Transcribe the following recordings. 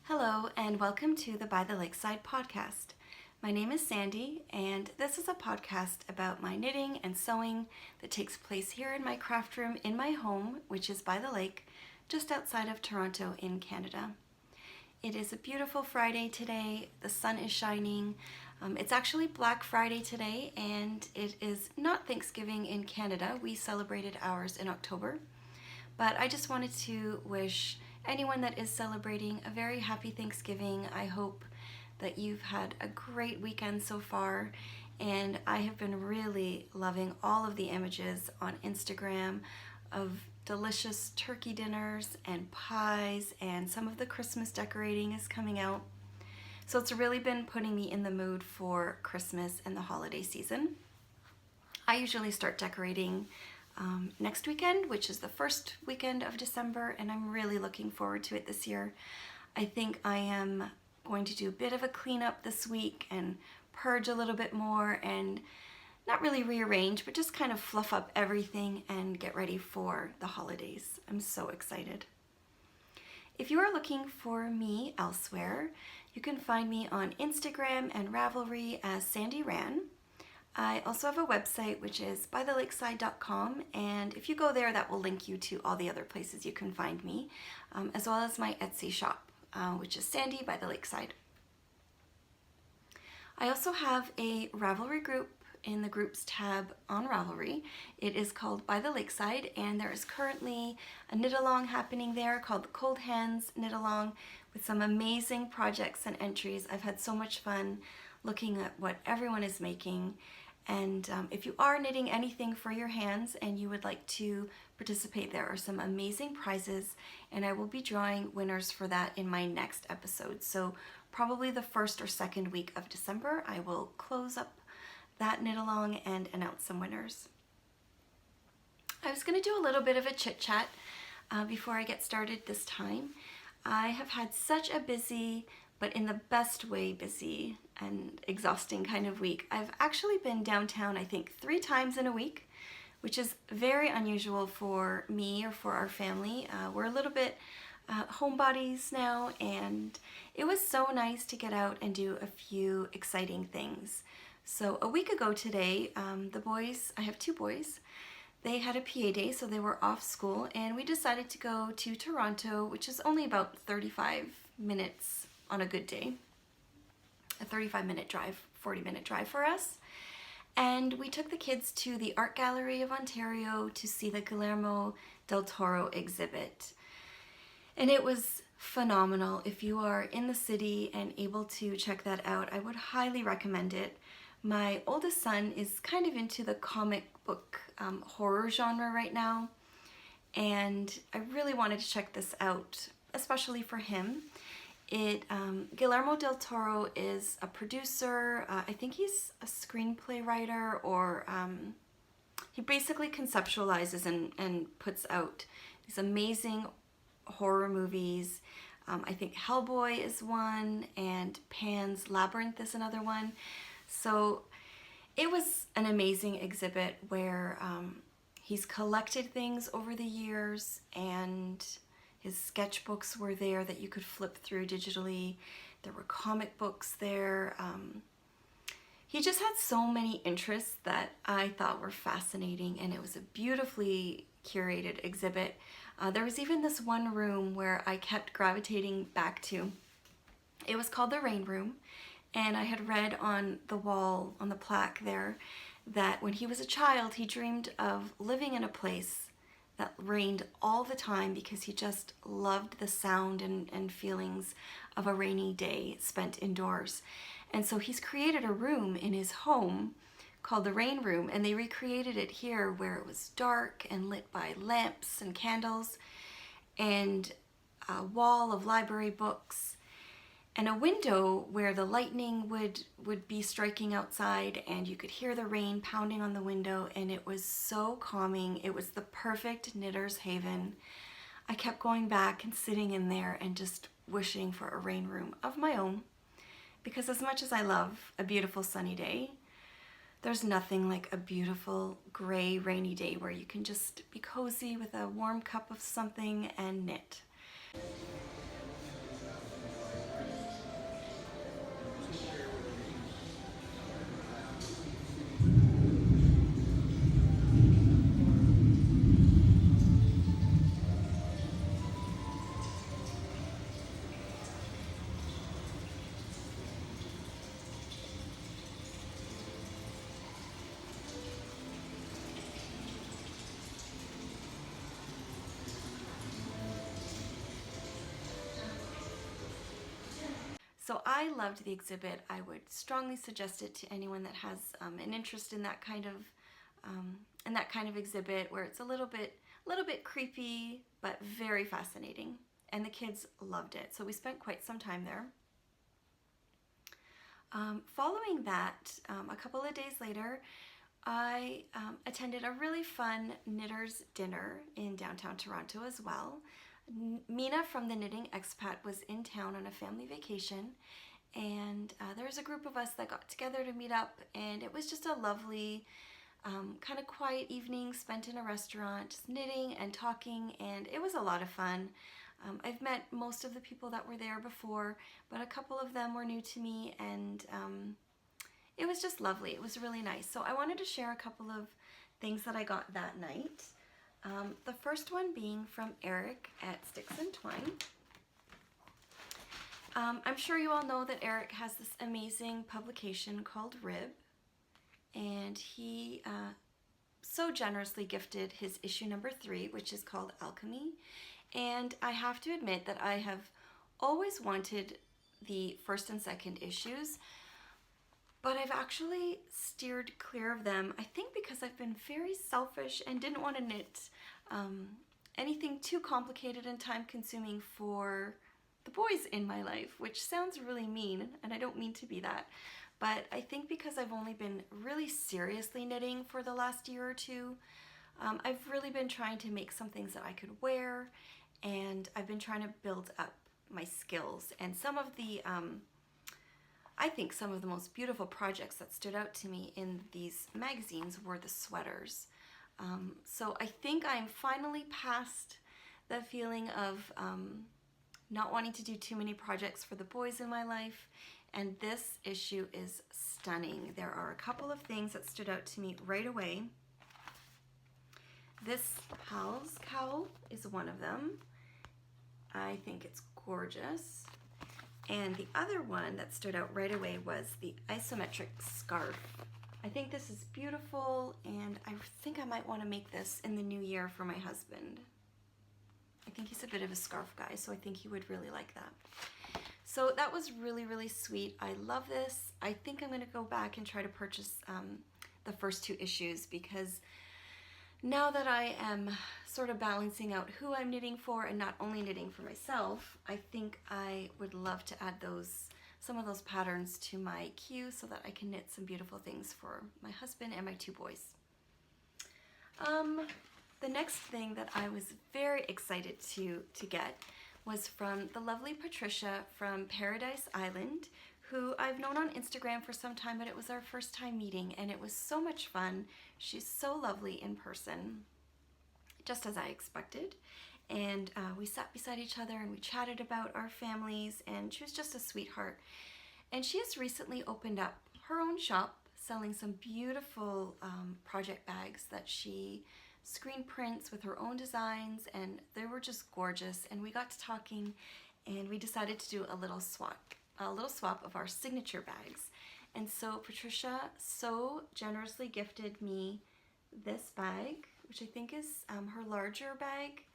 Hello and welcome to the By the Lakeside podcast. My name is Sandy and this is a podcast about my knitting and sewing that takes place here in my craft room in my home, which is by the lake, just outside of Toronto in Canada. It is a beautiful Friday today. The sun is shining. It's actually Black Friday today and it is not Thanksgiving in Canada. We celebrated ours in October. But I just wanted to wish anyone that is celebrating a very happy Thanksgiving. I hope that you've had a great weekend so far, and I have been really loving all of the images on Instagram of delicious turkey dinners and pies, and some of the Christmas decorating is coming out. So it's really been putting me in the mood for Christmas and the holiday season. I usually start decorating next weekend, which is the first weekend of December, and I'm really looking forward to it this year. I think I am going to do a bit of a cleanup this week and purge a little bit more and not really rearrange, but just kind of fluff up everything and get ready for the holidays. I'm so excited. If you are looking for me elsewhere, you can find me on Instagram and Ravelry as SANDYRA. I also have a website, which is bythelakeside.com, and if you go there, that will link you to all the other places you can find me, as well as my Etsy shop, which is Sandy by the Lakeside. I also have a Ravelry group in the groups tab on Ravelry. It is called By the Lakeside, and there is currently a knit along happening there called the Cold Hands Knit Along with some amazing projects and entries. I've had so much fun looking at what everyone is making. And if you are knitting anything for your hands and you would like to participate, there are some amazing prizes, and I will be drawing winners for that in my next episode. So probably the first or second week of December, I will close up that knit along and announce some winners. I was going to do a little bit of a chit chat before I get started this time. I have had such a busy, but in the best way busy and exhausting kind of week. I've actually been downtown, I think, 3 times in a week, which is very unusual for me or for our family. We're a little bit homebodies now, and it was so nice to get out and do a few exciting things. So a week ago today, the boys, I have 2 boys, they had a PA day, so they were off school, and we decided to go to Toronto, which is only about 35 minutes on a good day. A 35-minute drive, 40-minute drive for us. And we took the kids to the Art Gallery of Ontario to see the Guillermo del Toro exhibit. And it was phenomenal. If you are in the city and able to check that out, I would highly recommend it. My oldest son is kind of into the comic book horror genre right now, and I really wanted to check this out, especially for him. Guillermo del Toro is a producer. I think he's a screenplay writer, or he basically conceptualizes and puts out these amazing horror movies. I think Hellboy is one, and Pan's Labyrinth is another one. So it was an amazing exhibit where he's collected things over the years, and his sketchbooks were there that you could flip through digitally. There were comic books there. He just had so many interests that I thought were fascinating, and it was a beautifully curated exhibit. There was even this one room where I kept gravitating back to. It was called the Rain Room, and I had read on the wall, on the plaque there, that when he was a child, he dreamed of living in a place that rained all the time because he just loved the sound and feelings of a rainy day spent indoors. And so he's created a room in his home called the Rain Room, and they recreated it here where it was dark and lit by lamps and candles, and a wall of library books, and a window where the lightning would be striking outside and you could hear the rain pounding on the window, and it was so calming. It was the perfect knitter's haven. I kept going back and sitting in there and just wishing for a rain room of my own, because as much as I love a beautiful sunny day, there's nothing like a beautiful gray rainy day where you can just be cozy with a warm cup of something and knit. So I loved the exhibit. I would strongly suggest it to anyone that has an interest in that kind of exhibit where it's a little bit creepy but very fascinating. And the kids loved it. So we spent quite some time there. Following that, a couple of days later, I attended a really fun knitters dinner in downtown Toronto as well. Mina from the Knitting Expat was in town on a family vacation, and there was a group of us that got together to meet up, and it was just a lovely kind of quiet evening spent in a restaurant, just knitting and talking, and it was a lot of fun. I've met most of the people that were there before, but a couple of them were new to me, and it was just lovely. It was really nice. So I wanted to share a couple of things that I got that night. The first one being from Eric at Sticks and Twine. I'm sure you all know that Eric has this amazing publication called Rib, and he so generously gifted his issue number 3, which is called Alchemy. And I have to admit that I have always wanted the first and second issues, but I've actually steered clear of them, I think because I've been very selfish and didn't want to knit anything too complicated and time-consuming for the boys in my life, which sounds really mean, and I don't mean to be that. But I think because I've only been really seriously knitting for the last year or two, I've really been trying to make some things that I could wear, and I've been trying to build up my skills. And some of the, I think some of the most beautiful projects that stood out to me in these magazines were the sweaters. So I think I'm finally past the feeling of not wanting to do too many projects for the boys in my life, and this issue is stunning. There are a couple of things that stood out to me right away. This Hal's cowl is one of them. I think it's gorgeous. And the other one that stood out right away was the isometric scarf. I think this is beautiful, and I think I might want to make this in the new year for my husband. I think he's a bit of a scarf guy, so I think he would really like that. So that was really, really sweet. I love this. I think I'm going to go back and try to purchase the first 2 issues, because now that I am sort of balancing out who I'm knitting for and not only knitting for myself, I think I would love to add some of those patterns to my queue so that I can knit some beautiful things for my husband and my 2 boys. The next thing that I was very excited to get was from the lovely Patricia from Paradise Island, who I've known on Instagram for some time, but it was our first time meeting, and it was so much fun. She's so lovely in person, just as I expected. And we sat beside each other and we chatted about our families, and she was just a sweetheart. And she has recently opened up her own shop selling some beautiful project bags that she screen prints with her own designs, and they were just gorgeous. And we got to talking, and we decided to do a little swap of our signature bags. And so Patricia so generously gifted me this bag, which I think is her larger bag.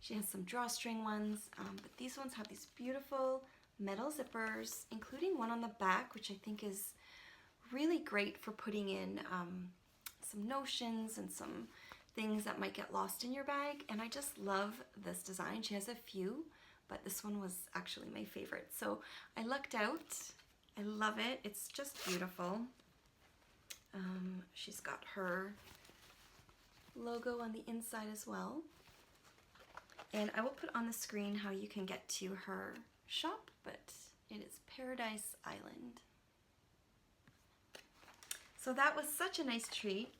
She has some drawstring ones, but these ones have these beautiful metal zippers, including one on the back, which I think is really great for putting in some notions and some things that might get lost in your bag. And I just love this design. She has a few, but this one was actually my favorite. So I lucked out. I love it. It's just beautiful. She's got her logo on the inside as well. And I will put on the screen how you can get to her shop, but it is Paradise Island. So that was such a nice treat.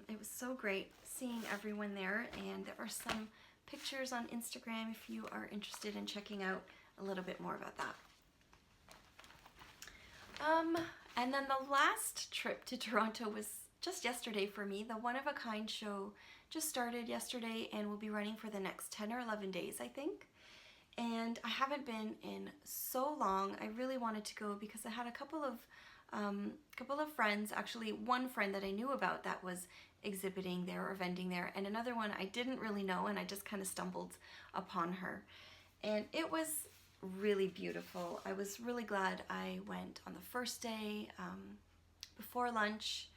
It was so great seeing everyone there, and there are some pictures on Instagram if you are interested in checking out a little bit more about that. And then the last trip to Toronto was just yesterday for me. The One of a Kind show just started yesterday and will be running for the next 10 or 11 days, I think. And I haven't been in so long. I really wanted to go because I had a couple of friends, actually one friend that I knew about that was exhibiting there or vending there, and another one I didn't really know, and I just kind of stumbled upon her. And it was really beautiful. I was really glad I went on the first day before lunch.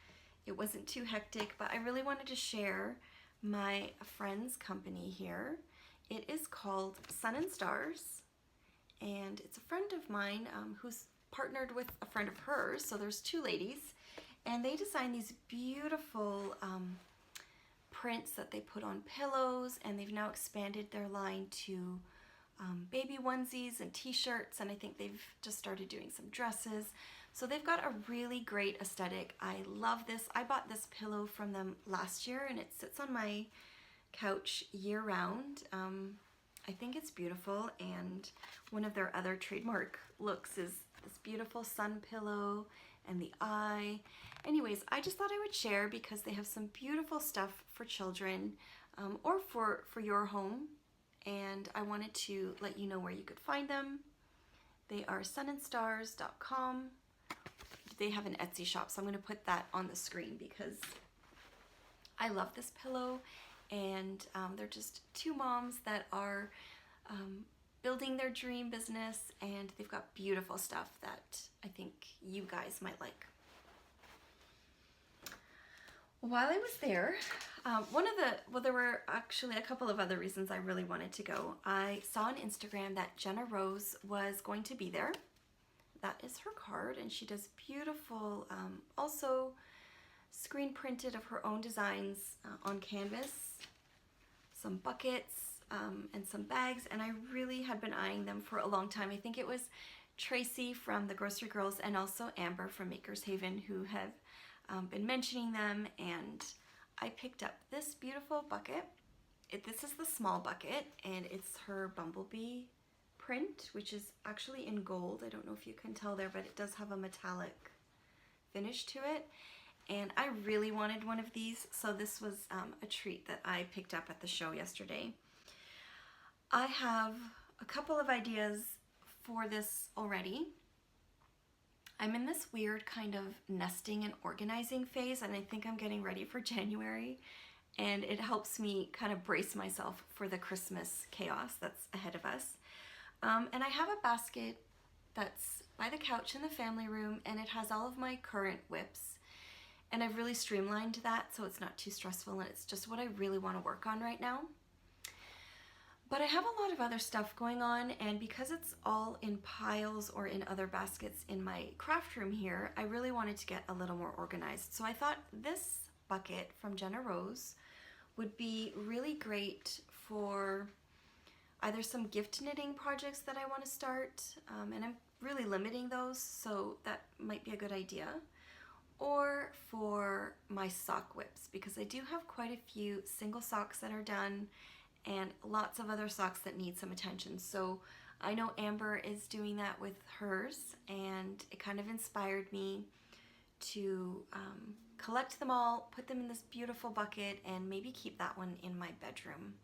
It wasn't too hectic, but I really wanted to share my friend's company here. It is called Sun and Stars, and it's a friend of mine who's partnered with a friend of hers, so there's two ladies, and they design these beautiful prints that they put on pillows, and they've now expanded their line to baby onesies and t-shirts, and I think they've just started doing some dresses. So they've got a really great aesthetic. I love this. I bought this pillow from them last year, and it sits on my couch year-round. I think it's beautiful, and one of their other trademark looks is this beautiful sun pillow and the eye. Anyways, I just thought I would share because they have some beautiful stuff for children or for your home, and I wanted to let you know where you could find them. They are sunandstars.com. They have an Etsy shop, so I'm going to put that on the screen because I love this pillow, and they're just two moms that are building their dream business, and they've got beautiful stuff that I think you guys might like. While I was there, there were actually a couple of other reasons I really wanted to go. I saw on Instagram that Jenna Rose was going to be there. That is her card, and she does beautiful, also screen printed of her own designs on canvas, some buckets, and some bags, and I really had been eyeing them for a long time. I think it was Tracy from the Grocery Girls and also Amber from Makers Haven who have been mentioning them, and I picked up this beautiful bucket. This is the small bucket, and it's her bumblebee print, which is actually in gold. I don't know if you can tell there, but it does have a metallic finish to it, and I really wanted one of these, so this was a treat that I picked up at the show yesterday. I have a couple of ideas for this already. I'm in this weird kind of nesting and organizing phase, and I think I'm getting ready for January, and it helps me kind of brace myself for the Christmas chaos that's ahead of us. And I have a basket that's by the couch in the family room, and it has all of my current whips, and I've really streamlined that so it's not too stressful, and it's just what I really want to work on right now. But I have a lot of other stuff going on, and because it's all in piles or in other baskets in my craft room here, I really wanted to get a little more organized. So I thought this bucket from Jenna Rose would be really great for either some gift knitting projects that I want to start, and I'm really limiting those, so that might be a good idea, or for my sock whips, because I do have quite a few single socks that are done and lots of other socks that need some attention. So I know Amber is doing that with hers, and it kind of inspired me to collect them all, put them in this beautiful bucket, and maybe keep that one in my bedroom.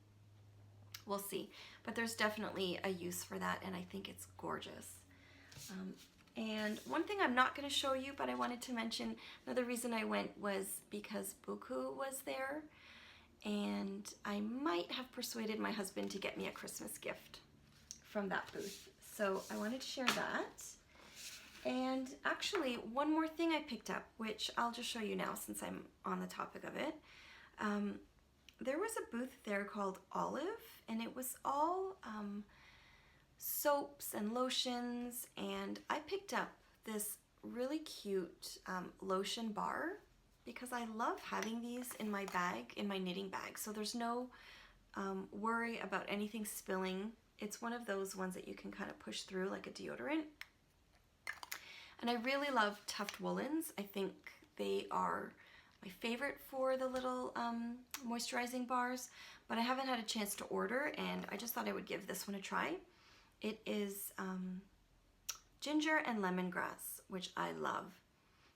We'll see, but there's definitely a use for that, and I think it's gorgeous. And one thing I'm not going to show you, but I wanted to mention, another reason I went was because Buku was there, and I might have persuaded my husband to get me a Christmas gift from that booth. So I wanted to share that. And actually, one more thing I picked up, which I'll just show you now since I'm on the topic of it. There was a booth there called Olive, and it was all soaps and lotions, and I picked up this really cute lotion bar because I love having these in my bag, in my knitting bag, so there's no worry about anything spilling. It's one of those ones that you can kind of push through like a deodorant. And I really love Tuft Woolens. I think they are my favorite for the little moisturizing bars, but I haven't had a chance to order, and I just thought I would give this one a try. It is ginger and lemongrass, which I love.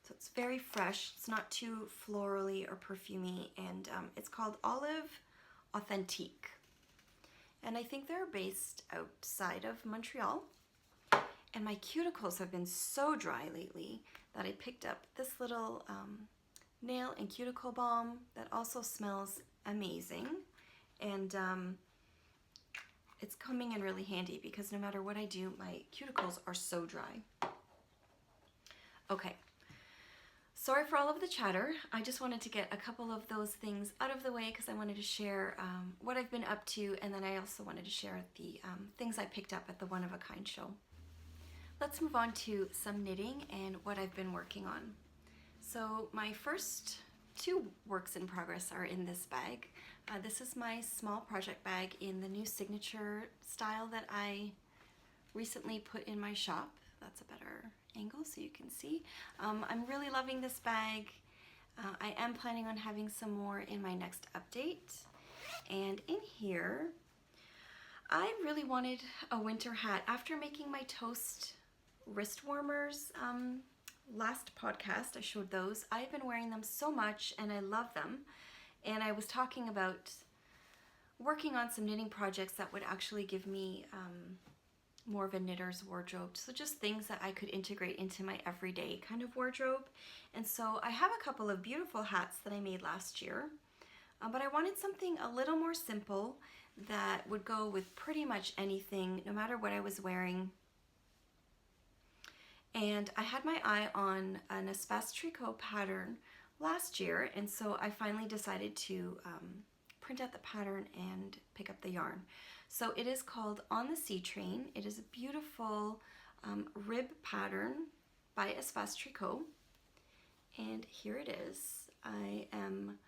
So it's very fresh, it's not too florally or perfumey, and it's called Olive Authentique. And I think they're based outside of Montreal. And my cuticles have been so dry lately that I picked up this little nail and cuticle balm that also smells amazing. And it's coming in really handy because no matter what I do, my cuticles are so dry. Okay, sorry for all of the chatter. I just wanted to get a couple of those things out of the way because I wanted to share what I've been up to, and then I also wanted to share the things I picked up at the One of a Kind show. Let's move on to some knitting and what I've been working on. So my first two works in progress are in this bag. This is my small project bag in the new signature style that I recently put in my shop. That's a better angle so you can see. I'm really loving this bag. I am planning on having some more in my next update. And in here, I really wanted a winter hat. After making my toast wrist warmers last podcast, I showed those. I've been wearing them so much and I love them. And I was talking about working on some knitting projects that would actually give me more of a knitter's wardrobe. So just things that I could integrate into my everyday kind of wardrobe. And so I have a couple of beautiful hats that I made last year, but I wanted something a little more simple that would go with pretty much anything, no matter what I was wearing. And I had my eye on an ESPACE tricot pattern last year, and so I finally decided to print out the pattern and pick up the yarn. So it is called On the Sea Train. It is a beautiful rib pattern by ESPACE Tricot, and here it is. I am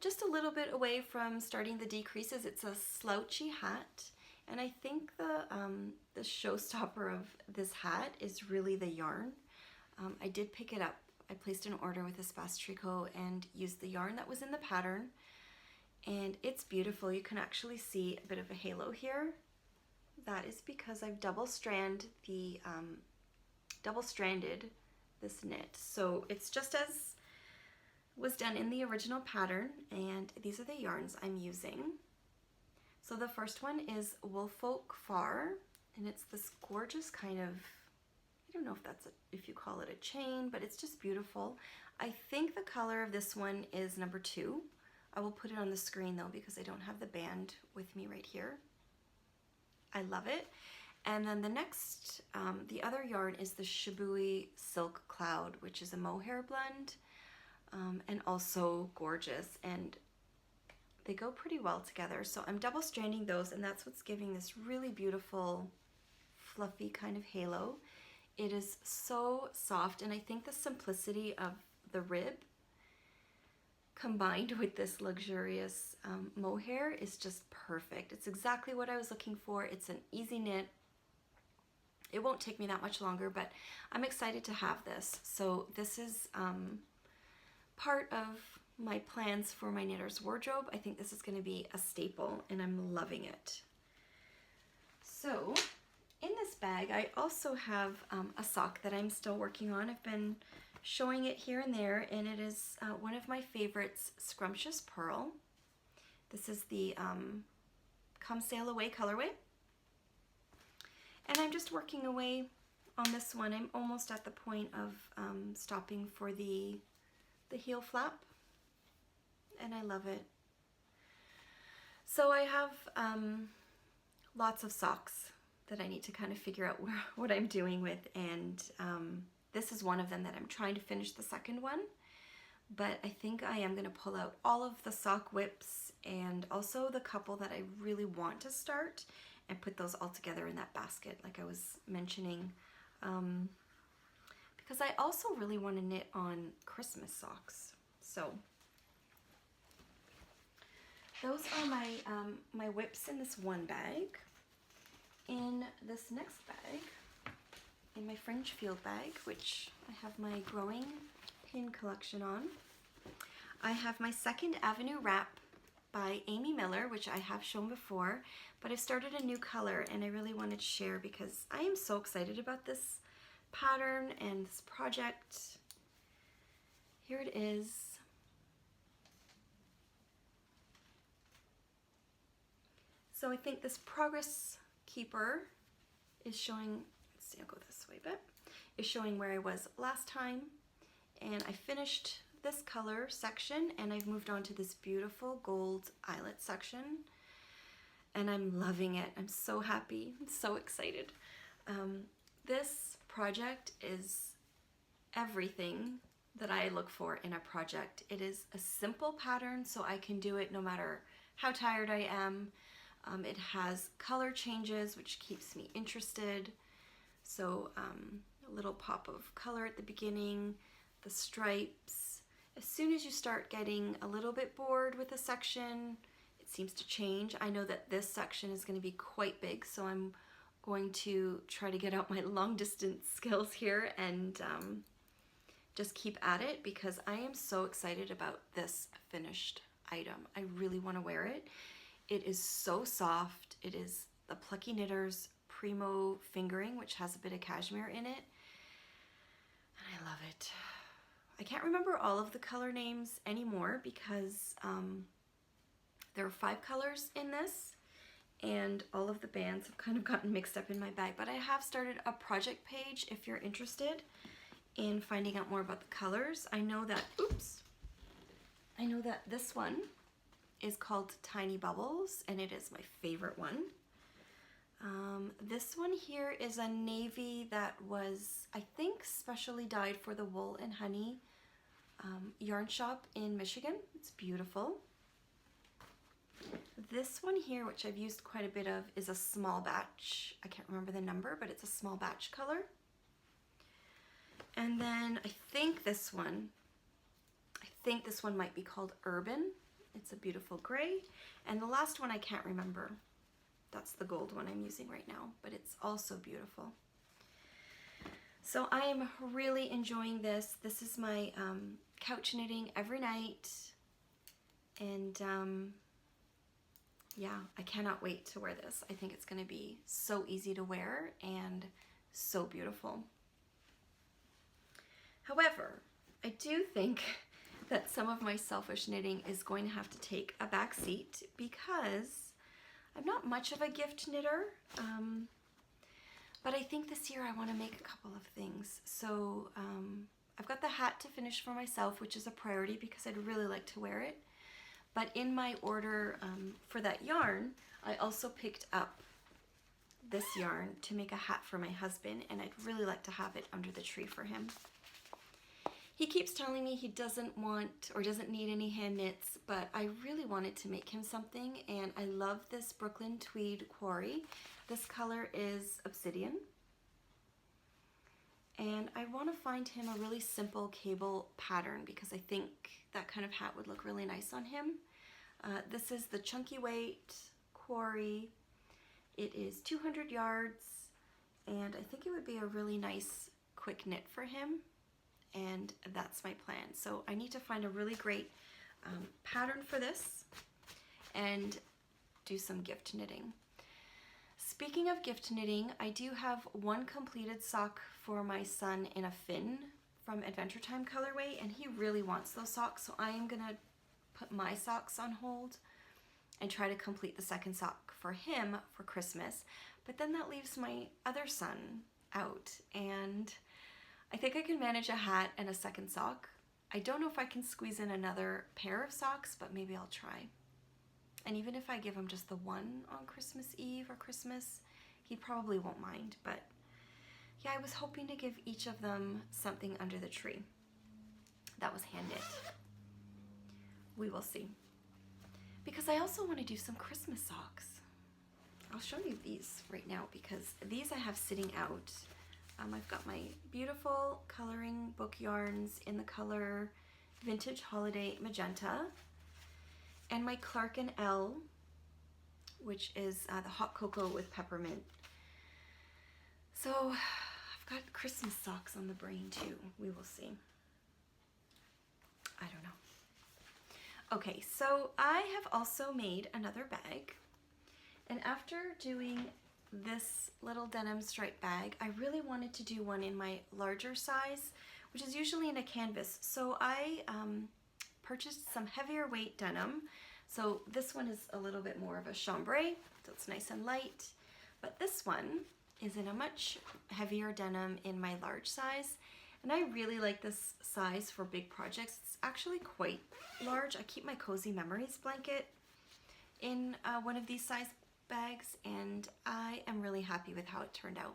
just a little bit away from starting the decreases. It's a slouchy hat, and I think the showstopper of this hat is really the yarn. I did pick it up. I placed an order with ESPACE Tricot and used the yarn that was in the pattern, and it's beautiful. You can actually see a bit of a halo here. That is because I've double stranded this knit. So it's just as was done in the original pattern, and these are the yarns I'm using. So the first one is WOOLFOLK Far, and it's this gorgeous kind of, I don't know if you call it a chain, but it's just beautiful. I think the color of this one is number 2. I will put it on the screen though because I don't have the band with me right here. I love it. And then the next, the other yarn is the SHIBUI Silk Cloud, which is a mohair blend, and also gorgeous, and they go pretty well together. So I'm double stranding those, and that's what's giving this really beautiful fluffy kind of halo. It is so soft, and I think the simplicity of the rib combined with this luxurious mohair is just perfect. It's exactly what I was looking for. It's an easy knit. It won't take me that much longer, but I'm excited to have this. So this is part of my plans for my knitter's wardrobe. I think this is going to be a staple, and I'm loving it. So in this bag, I also have a sock that I'm still working on. I've been showing it here and there, and it is one of my favorites, Scrumptious Pearl. This is the Come Sail Away colorway. And I'm just working away on this one. I'm almost at the point of stopping for the heel flap, and I love it. So I have lots of socks that I need to kind of figure out what I'm doing with, and this is one of them that I'm trying to finish the second one, but I think I am going to pull out all of the sock whips and also the couple that I really want to start and put those all together in that basket like I was mentioning, because I also really want to knit on Christmas socks. So those are my my whips in this one bag. In this next bag, in my fringe field bag, which I have my growing pin collection on, I have my Second Avenue wrap by Amy Miller, which I have shown before, but I've started a new color and I really wanted to share because I am so excited about this pattern and this project. Here it is. So I think this Progress Keeper is showing, let's see, I'll go this way a bit, is showing where I was last time, and I finished this color section and I've moved on to this beautiful gold eyelet section, and I'm loving it. I'm so happy. I'm so excited. This project is everything that I look for in a project. It is a simple pattern, so I can do it no matter how tired I am. It has color changes, which keeps me interested. So a little pop of color at the beginning, the stripes. As soon as you start getting a little bit bored with a section, it seems to change. I know that this section is going to be quite big, so I'm going to try to get out my long distance skills here and just keep at it, because I am so excited about this finished item. I really want to wear it. It is so soft. It is the Plucky Knitters Primo fingering, which has a bit of cashmere in it, and I love it. I can't remember all of the color names anymore because there are 5 colors in this, and all of the bands have kind of gotten mixed up in my bag, but I have started a project page if you're interested in finding out more about the colors. I know that, I know that this one is called Tiny Bubbles, and it is my favorite one. This one here is a navy that was, I think, specially dyed for the Wool and Honey yarn shop in Michigan. It's beautiful. This one here, which I've used quite a bit of, is a small batch. I can't remember the number, but it's a small batch color. And then I think this one might be called Urban. It's a beautiful gray. And the last one I can't remember. That's the gold one I'm using right now, but it's also beautiful. So I am really enjoying this. This is my couch knitting every night. And yeah, I cannot wait to wear this. I think it's going to be so easy to wear and so beautiful. However, I do think that some of my selfish knitting is going to have to take a back seat because I'm not much of a gift knitter, but I think this year I want to make a couple of things. So I've got the hat to finish for myself, which is a priority because I'd really like to wear it. But in my order for that yarn, I also picked up this yarn to make a hat for my husband, and I'd really like to have it under the tree for him. He keeps telling me he doesn't want or doesn't need any hand knits, but I really wanted to make him something, and I love this Brooklyn Tweed Quarry. This color is Obsidian. And I want to find him a really simple cable pattern because I think that kind of hat would look really nice on him. This is the Chunky Weight Quarry. It is 200 yards, and I think it would be a really nice quick knit for him. And that's my plan. So I need to find a really great pattern for this and do some gift knitting. Speaking of gift knitting, I do have one completed sock for my son in a fin from Adventure Time colorway, and he really wants those socks, so I am gonna put my socks on hold and try to complete the second sock for him for Christmas. But then that leaves my other son out, and I think I can manage a hat and a second sock. I don't know if I can squeeze in another pair of socks, but maybe I'll try. And even if I give him just the one on Christmas Eve or Christmas, he probably won't mind. But yeah, I was hoping to give each of them something under the tree. That was hand knit. We will see. Because I also want to do some Christmas socks. I'll show you these right now because these I have sitting out. I've got my beautiful coloring book yarns in the color Vintage Holiday Magenta, and my Clark & L, which is the hot cocoa with peppermint. So I've got Christmas socks on the brain too. We will see. I don't know. Okay, so I have also made another bag, and after doing this little denim stripe bag, I really wanted to do one in my larger size, which is usually in a canvas. So I purchased some heavier weight denim. So this one is a little bit more of a chambray, so it's nice and light. But this one is in a much heavier denim in my large size. And I really like this size for big projects. It's actually quite large. I keep my Cozy Memories blanket in one of these size bags, and I am really happy with how it turned out.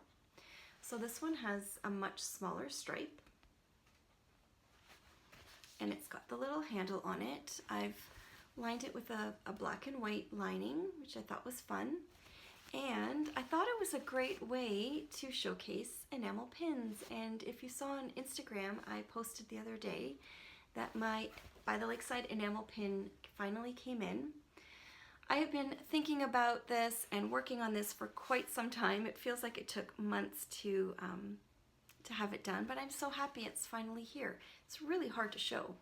So this one has a much smaller stripe, and it's got the little handle on it. I've lined it with a black and white lining, which I thought was fun. And I thought it was a great way to showcase enamel pins. And if you saw on Instagram, I posted the other day that my By the Lakeside enamel pin finally came in. I have been thinking about this and working on this for quite some time. It feels like it took months to have it done, but I'm so happy it's finally here. It's really hard to show.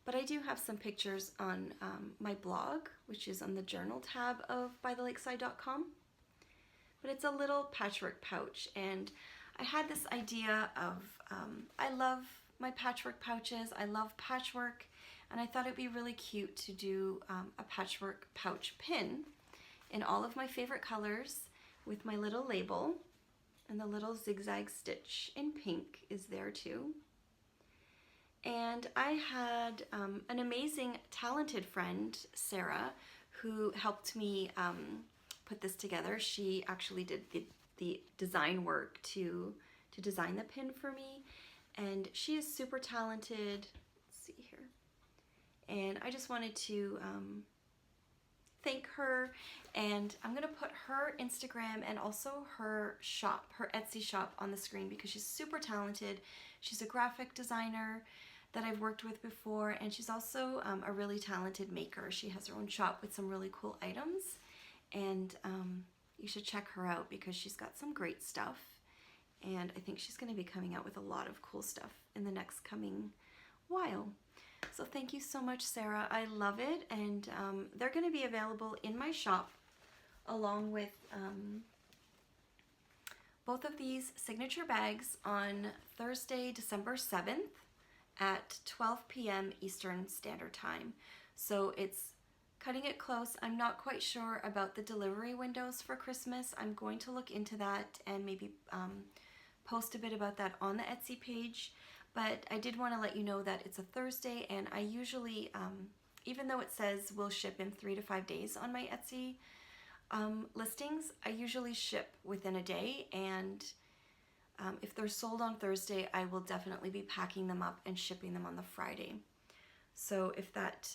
But I do have some pictures on my blog, which is on the journal tab of bythelakeside.com. But it's a little patchwork pouch, and I had this idea of, I love my patchwork pouches, I love patchwork, and I thought it'd be really cute to do a patchwork pouch pin in all of my favorite colors with my little label, and the little zigzag stitch in pink is there too. And I had an amazing, talented friend, Sarah, who helped me put this together. She actually did the design work to design the pin for me, and she is super talented. Let's see here. And I just wanted to thank her, and I'm gonna put her Instagram and also her shop, her Etsy shop, on the screen because she's super talented. She's a graphic designer that I've worked with before, and she's also a really talented maker. She has her own shop with some really cool items, and you should check her out because she's got some great stuff, and I think she's going to be coming out with a lot of cool stuff in the next coming while. So thank you so much, Sarah. I love it, and they're going to be available in my shop along with both of these signature bags on Thursday, December 7th at 12 p.m. Eastern Standard Time. So it's cutting it close. I'm not quite sure about the delivery windows for Christmas. I'm going to look into that and maybe post a bit about that on the Etsy page. But I did want to let you know that it's a Thursday, and I usually, even though it says we'll ship in 3 to 5 days on my Etsy listings, I usually ship within a day, and if they're sold on Thursday, I will definitely be packing them up and shipping them on the Friday. So if that,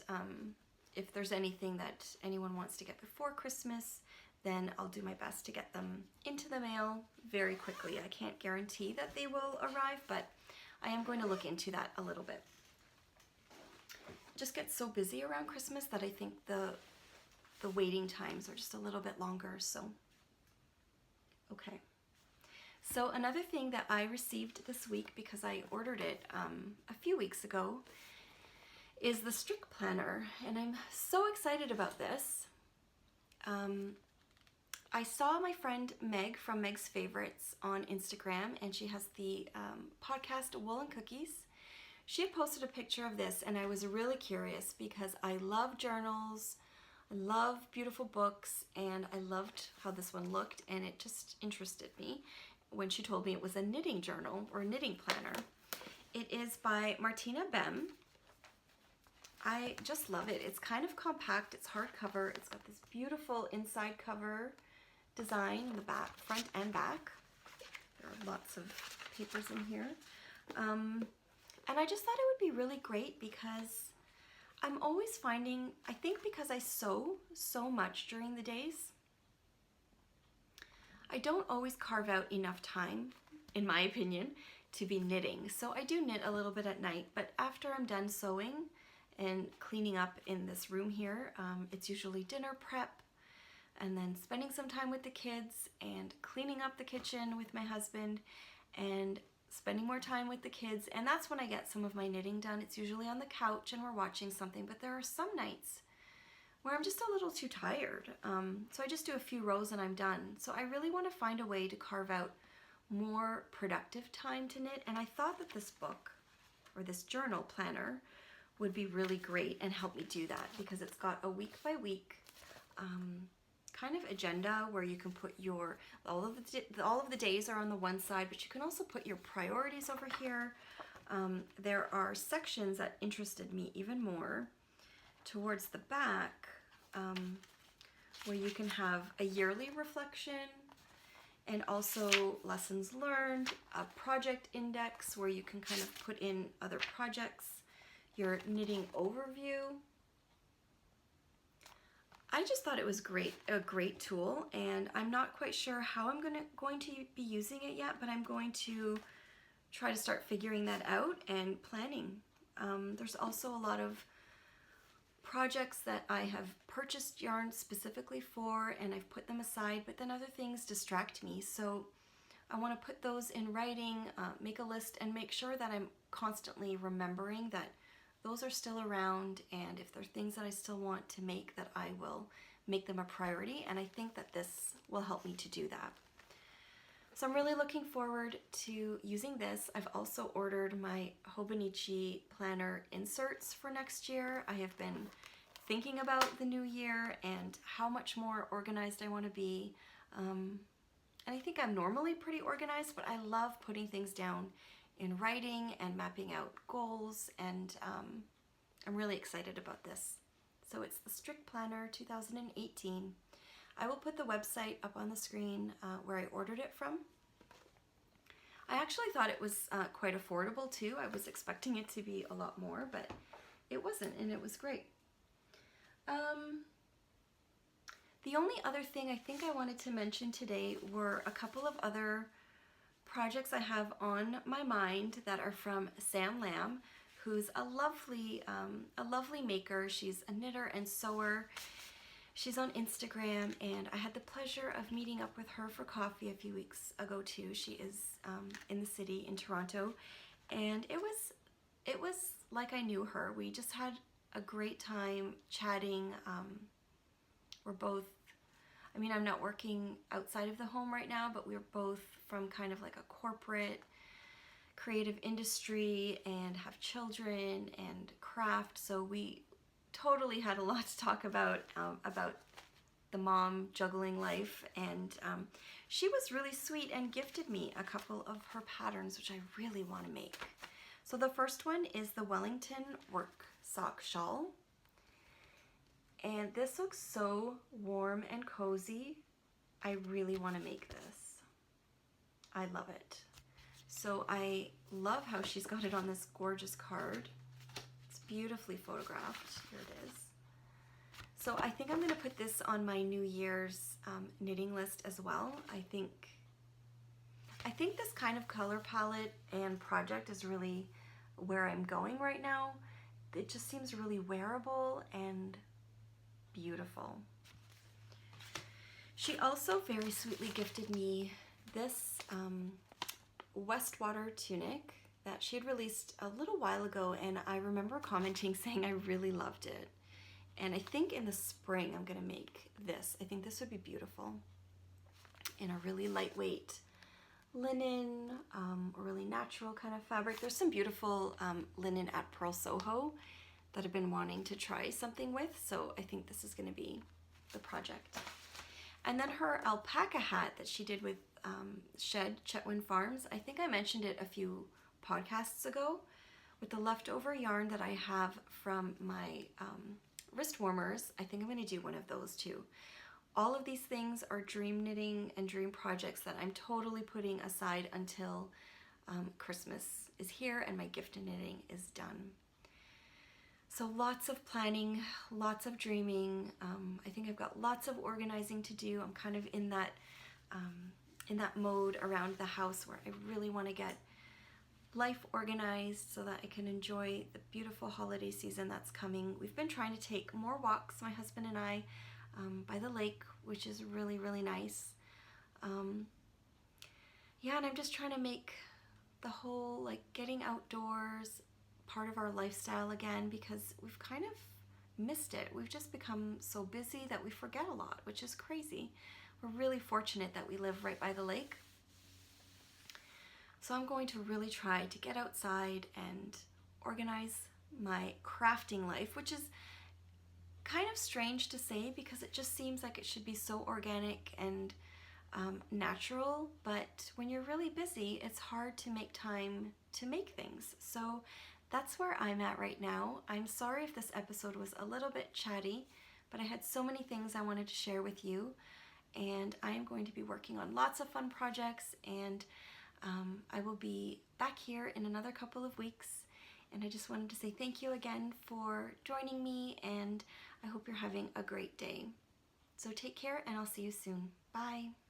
if there's anything that anyone wants to get before Christmas, then I'll do my best to get them into the mail very quickly. I can't guarantee that they will arrive, but I am going to look into that a little bit. It just gets so busy around Christmas that I think the waiting times are just a little bit longer, so okay. So another thing that I received this week, because I ordered it a few weeks ago, is the STRICKPLANNER, and I'm so excited about this. I saw my friend Meg from Meg's Favorites on Instagram, and she has the podcast Wool and Cookies. She had posted a picture of this, and I was really curious because I love journals, I love beautiful books, and I loved how this one looked, and it just interested me when she told me it was a knitting journal or a knitting planner. It is by Martina BEHM. I just love it. It's kind of compact, it's hardcover, it's got this beautiful inside cover design in the back, front and back. There are lots of papers in here. And I just thought it would be really great because I'm always finding, I think because I sew so much during the days, I don't always carve out enough time, in my opinion, to be knitting. So I do knit a little bit at night, but after I'm done sewing and cleaning up in this room here, it's usually dinner prep, and then spending some time with the kids and cleaning up the kitchen with my husband and spending more time with the kids, and that's when I get some of my knitting done. It's usually on the couch and we're watching something, but there are some nights where I'm just a little too tired. So I just do a few rows and I'm done. So I really want to find a way to carve out more productive time to knit, and I thought that this book or this journal planner would be really great and help me do that because it's got a week by week kind of agenda where you can put your, all of the days are on the one side, but you can also put your priorities over here. There are sections that interested me even more towards the back where you can have a yearly reflection and also lessons learned, a project index where you can kind of put in other projects, your knitting overview. I just thought it was a great tool, and I'm not quite sure how I'm going to be using it yet, but I'm going to try to start figuring that out and planning. There's also a lot of projects that I have purchased yarn specifically for, and I've put them aside, but then other things distract me. So I want to put those in writing, make a list, and make sure that I'm constantly remembering that those are still around, and if there are things that I still want to make, that I will make them a priority, and I think that this will help me to do that. So I'm really looking forward to using this. I've also ordered my Hobonichi planner inserts for next year. I have been thinking about the new year and how much more organized I want to be. And I think I'm normally pretty organized, but I love putting things down in writing and mapping out goals, and I'm really excited about this. So it's the STRICKPLANNER 2018. I will put the website up on the screen where I ordered it from. I actually thought it was quite affordable too. I was expecting it to be a lot more, but it wasn't, and it was great. The only other thing I think I wanted to mention today were a couple of other projects I have on my mind that are from SAMANTHAMAYLAMB, who's a lovely maker. She's a knitter and sewer. She's on Instagram, and I had the pleasure of meeting up with her for coffee a few weeks ago too. She is in the city in Toronto, and it was like I knew her. We just had a great time chatting. We're both, I mean, I'm not working outside of the home right now, but we're both from kind of like a corporate creative industry and have children and craft, so we totally had a lot to talk about the mom juggling life, and she was really sweet and gifted me a couple of her patterns, which I really want to make. So the first one is the Wellington WORKSOCK shawl, and this looks so warm and cozy. I really want to make this. I love it. So I love how she's got it on this gorgeous card. It's beautifully photographed. Here it is. So I think I'm going to put this on my New Year's knitting list as well. I think this kind of color palette and project is really where I'm going right now. It just seems really wearable and beautiful. She also very sweetly gifted me this Westwater tunic that she had released a little while ago, and I remember commenting saying I really loved it. And I think in the spring I'm gonna make this. I think this would be beautiful in a really lightweight linen, or really natural kind of fabric. There's some beautiful linen at Purl Soho that I've been wanting to try something with, so I think this is gonna be the project. And then her alpaca hat that she did with CHATTY ONE Farms. I think I mentioned it a few podcasts ago with the leftover yarn that I have from my wrist warmers. I think I'm going to do one of those too. All of these things are dream knitting and dream projects that I'm totally putting aside until Christmas is here and my gift knitting is done. So lots of planning, lots of dreaming. I think I've got lots of organizing to do. I'm kind of in that mode around the house where I really want to get life organized so that I can enjoy the beautiful holiday season that's coming. We've been trying to take more walks, my husband and I, by the lake, which is really, really nice. Yeah, and I'm just trying to make the whole like getting outdoors part of our lifestyle again, because we've kind of missed it. We've just become so busy that we forget a lot, which is crazy. We're really fortunate that we live right by the lake. So I'm going to really try to get outside and organize my crafting life, which is kind of strange to say because it just seems like it should be so organic and natural, but when you're really busy, it's hard to make time to make things. So that's where I'm at right now. I'm sorry if this episode was a little bit chatty, but I had so many things I wanted to share with you, and I am going to be working on lots of fun projects, and I will be back here in another couple of weeks. And I just wanted to say thank you again for joining me, and I hope you're having a great day. So take care, and I'll see you soon. Bye.